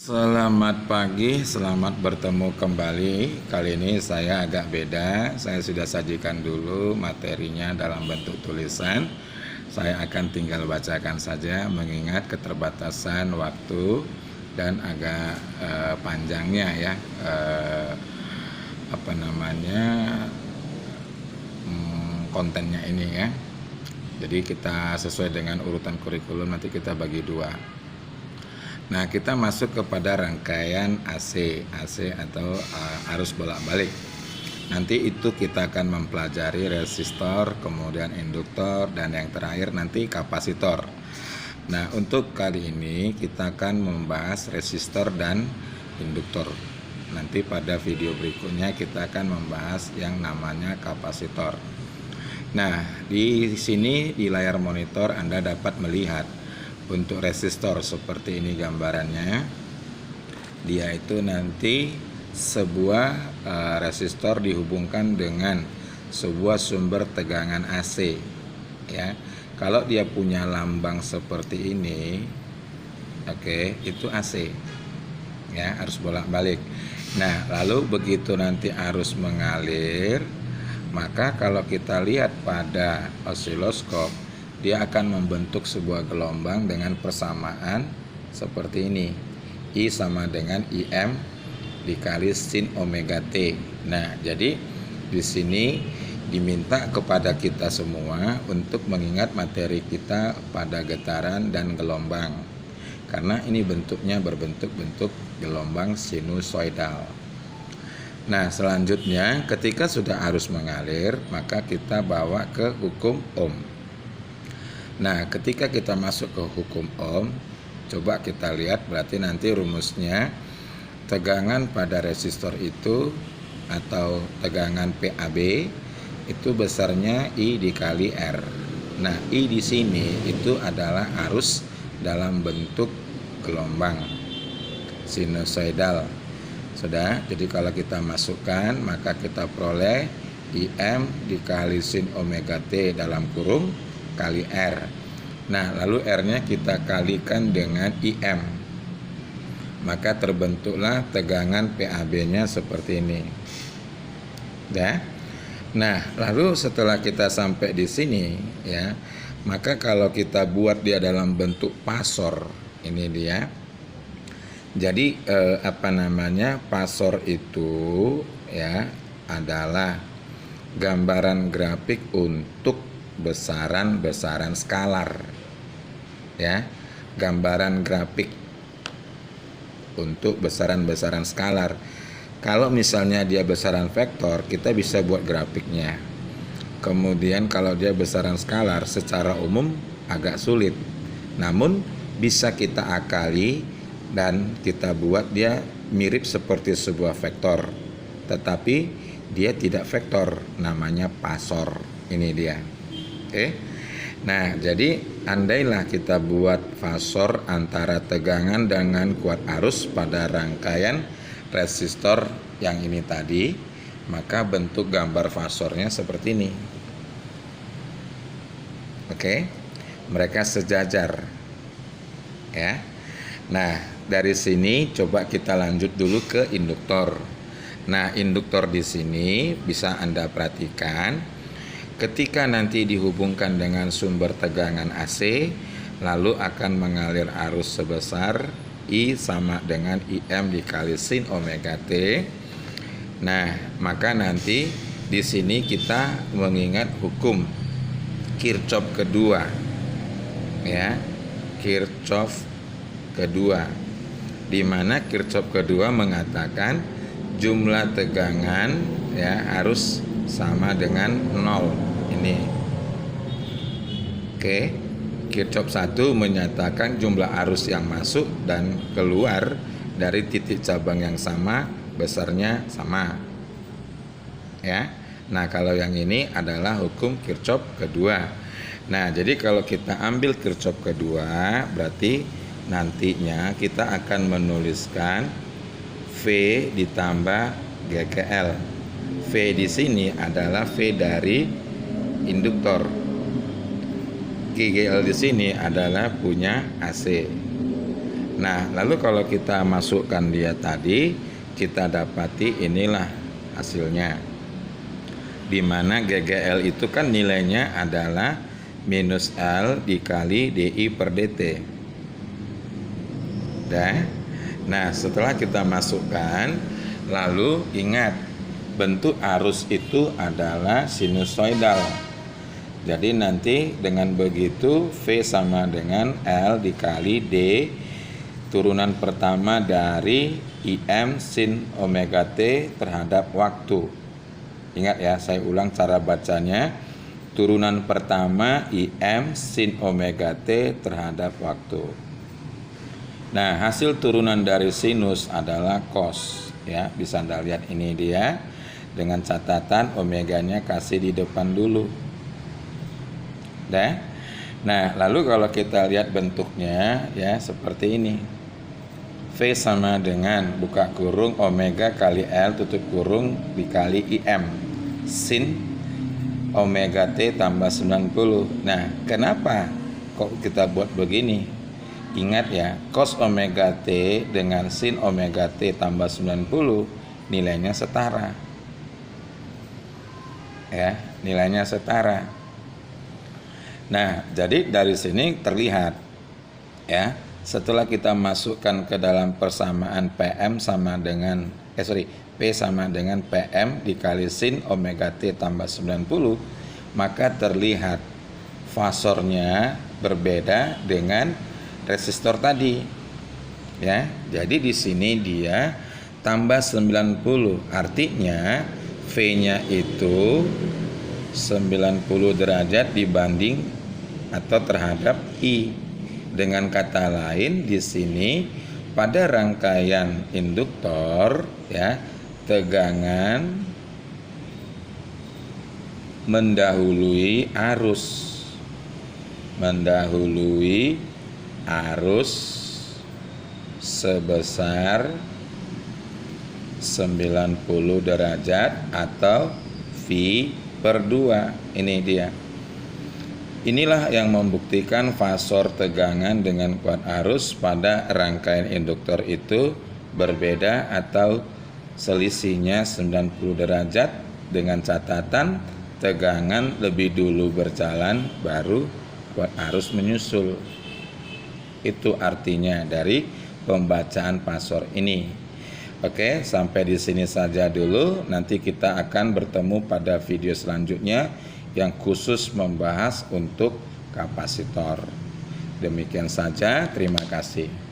Selamat pagi, selamat bertemu kembali. Kali ini saya agak beda. Saya sudah sajikan dulu materinya dalam bentuk tulisan. Saya akan tinggal bacakan saja mengingat keterbatasan waktu dan agak panjangnya ya kontennya ini ya. Jadi kita sesuai dengan urutan kurikulum nanti kita bagi dua. Nah, kita masuk kepada rangkaian AC atau arus bolak-balik. Nanti itu kita akan mempelajari resistor, kemudian induktor, dan yang terakhir nanti kapasitor. Nah, untuk kali ini kita akan membahas resistor dan induktor. Nanti pada video berikutnya kita akan membahas yang namanya kapasitor. Nah, di sini di layar monitor Anda dapat melihat untuk resistor seperti ini gambarannya. Dia itu nanti sebuah resistor dihubungkan dengan sebuah sumber tegangan AC ya. Kalau dia punya lambang seperti ini, oke, itu AC ya, arus bolak-balik. Nah, lalu begitu nanti arus mengalir, maka kalau kita lihat pada osiloskop, dia akan membentuk sebuah gelombang dengan persamaan seperti ini. I sama dengan IM dikali sin omega T. Nah, jadi di sini diminta kepada kita semua untuk mengingat materi kita pada getaran dan gelombang. Karena ini bentuknya berbentuk gelombang sinusoidal. Nah, selanjutnya ketika sudah arus mengalir, maka kita bawa ke hukum Ohm. Nah, ketika kita masuk ke hukum Ohm, coba kita lihat, berarti nanti rumusnya tegangan pada resistor itu atau tegangan PAB itu besarnya I dikali R. Nah, I di sini itu adalah arus dalam bentuk gelombang sinusoidal. Sudah, jadi kalau kita masukkan maka kita peroleh IM dikali sin omega T dalam kurung kali R. Nah, lalu R-nya kita kalikan dengan IM. Maka terbentuklah tegangan PAB-nya seperti ini. Ya. Nah, lalu setelah kita sampai di sini ya, maka kalau kita buat dia dalam bentuk pasor, ini dia. Jadi pasor itu ya adalah gambaran grafik untuk besaran skalar ya, gambaran grafik untuk besaran skalar. Kalau misalnya dia besaran vektor, kita bisa buat grafiknya. Kemudian kalau dia besaran skalar secara umum agak sulit, namun bisa kita akali dan kita buat dia mirip seperti sebuah vektor, tetapi dia tidak vektor, namanya pasor. Ini dia. Oke. Nah, jadi andailah kita buat fasor antara tegangan dengan kuat arus pada rangkaian resistor yang ini tadi, maka bentuk gambar fasornya seperti ini. Oke. Mereka sejajar. Ya. Nah, dari sini coba kita lanjut dulu ke induktor. Nah, induktor di sini bisa Anda perhatikan. Ketika nanti dihubungkan dengan sumber tegangan AC, lalu akan mengalir arus sebesar I sama dengan IM dikali sin omega T. Nah, maka nanti di sini kita mengingat hukum Kirchhoff kedua. Ya, Kirchhoff kedua. Di mana Kirchhoff kedua mengatakan jumlah tegangan ya harus sama dengan 0. Ini. Oke. Kirchhoff 1 menyatakan jumlah arus yang masuk dan keluar dari titik cabang yang sama besarnya sama. Ya. Nah, kalau yang ini adalah hukum Kirchhoff kedua. Nah, jadi kalau kita ambil Kirchhoff kedua, berarti nantinya kita akan menuliskan V ditambah GKL. V di sini adalah V dari induktor. GGL di sini adalah punya AC. Nah, lalu kalau kita masukkan dia tadi, kita dapati inilah hasilnya. Di mana GGL itu kan nilainya adalah minus L dikali DI per DT. Nah, setelah kita masukkan, lalu ingat, bentuk arus itu adalah sinusoidal. Jadi nanti dengan begitu V sama dengan L dikali D turunan pertama dari IM sin omega T terhadap waktu. Ingat ya, saya ulang cara bacanya. Turunan pertama IM sin omega T terhadap waktu. Nah, hasil turunan dari sinus adalah cos. Ya, bisa Anda lihat ini dia. Dengan catatan omeganya kasih di depan dulu. Nah, lalu kalau kita lihat bentuknya ya seperti ini. V sama dengan buka kurung omega kali L tutup kurung dikali IM sin omega T tambah 90. Nah, kenapa kok kita buat begini? Ingat ya, cos omega T dengan sin omega T tambah 90 nilainya setara. Ya, nilainya setara. Nah, jadi dari sini terlihat ya, setelah kita masukkan ke dalam persamaan PM sama dengan P sama dengan PM dikali sin omega T tambah 90, maka terlihat fasornya berbeda dengan resistor tadi. Ya, jadi di sini dia tambah 90, artinya V-nya itu 90 derajat dibanding atau terhadap I. Dengan kata lain, di sini pada rangkaian induktor ya, tegangan mendahului arus sebesar 90 derajat atau V per 2. Ini dia. Inilah yang membuktikan fasor tegangan dengan kuat arus pada rangkaian induktor itu berbeda atau selisihnya 90 derajat dengan catatan tegangan lebih dulu berjalan baru kuat arus menyusul. Itu artinya dari pembacaan fasor ini. Oke, sampai di sini saja dulu. Nanti kita akan bertemu pada video selanjutnya yang khusus membahas untuk kapasitor. Demikian saja, terima kasih.